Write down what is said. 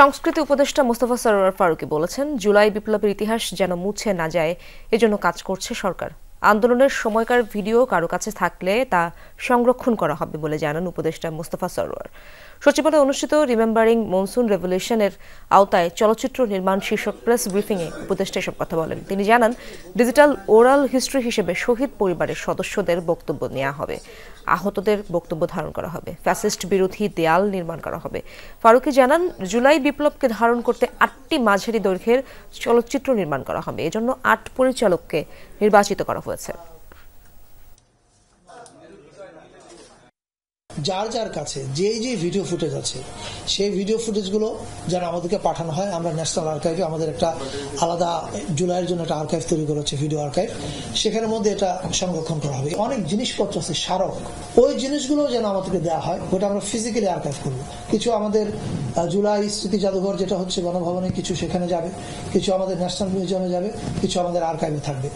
সংস্কৃতি উপদেষ্টা মোস্তফা সরোয়ার ফারুকী বলেছেন, জুলাই বিপ্লবের ইতিহাস যেন মুছে না যায় এজন্য কাজ করছে সরকার। আন্দোলনের সময়কার ভিডিও কারো কাছে থাকলে তা সংরক্ষণ করা হবে বলে জানান উপদেষ্টা মোস্তফা সরোয়ার। সচিবালয়ে অনুষ্ঠিত রিমেম্বারিং মনসুন রেভলিউশনের আওতায় চলচ্চিত্র নির্মাণ শীর্ষক প্রেস ব্রিফিংয়ে উপদেষ্টা এসব কথা বলেন। তিনি জানান, ডিজিটাল ওরাল হিস্ট্রি হিসেবে শহীদ পরিবারের সদস্যদের বক্তব্য নেওয়া হবে, আহতদের বক্তব্য ধারণ করা হবে, ফ্যাসিস্ট বিরোধী দেয়াল নির্মাণ করা হবে। ফারুকী জানান, জুলাই বিপ্লবকে ধারণ করতে 8টি মাঝারি দৈর্ঘ্যের চলচ্চিত্র নির্মাণ করা হবে। এজন্য 8 পরিচালককে নির্বাচিত করা হয়েছে। যার যার কাছে যে ভিডিও ফুটেজ আছে সেই ভিডিও ফুটেজগুলো যেন আমাদেরকে পাঠানো হয়। আমরা ন্যাশনাল আর্কাইভে আমাদের একটা আলাদা জুলাইয়ের জন্য একটা আর্কাইভ তৈরি করেছে, ভিডিও আর্কাইভ, সেখানের মধ্যে এটা সংরক্ষণ করা হবে। অনেক জিনিসপত্র আছে, স্মারক, ওই জিনিসগুলো যেন আমাদেরকে দেওয়া হয়, ওটা আমরা ফিজিক্যালি আর্কাইভ করবো। কিছু আমাদের জুলাই স্মৃতি জাদুঘর যেটা হচ্ছে গণভবনে, কিছু সেখানে যাবে, কিছু আমাদের ন্যাশনাল মিউজিয়ামে যাবে, কিছু আমাদের আর্কাইভে থাকবে।